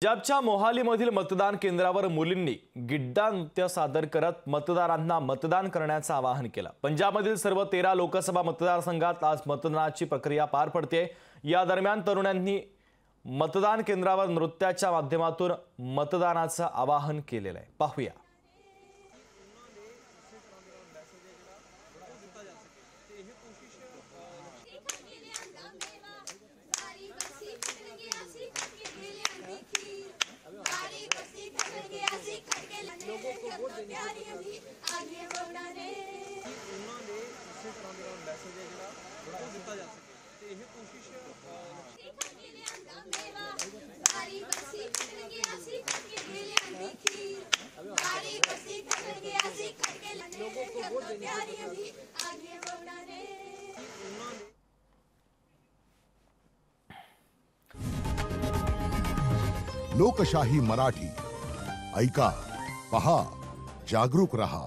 पंजाबच्या मोहालीमधील मतदान केंद्रावर मुलींनी गिड्डा नृत्य सादर करत मतदारांना मतदान करण्याचं आवाहन केलं। पंजाबमधील सर्व 13 लोकसभा मतदारसंघात आज मतदानाची प्रक्रिया पार पडते। या दरम्यान तरुणांनी मतदान केंद्रावर नृत्याच्या माध्यमातून मतदानाचं आवाहन केलेलं आहे। पाहूया। लोगों को वोट देने आगे बढ़ाने उन्होंने इसी तरह का मैसेज है जिहड़ा वो दिता जा सके ते यह कोशिश सारी बसी खड़ गया सी करके ले खीर सारी बसी खड़ गया सी करके लोगों को वोट देने आगे बढ़ाने लोकशाही मराठी ऐका, पहा, जागरूक रहा।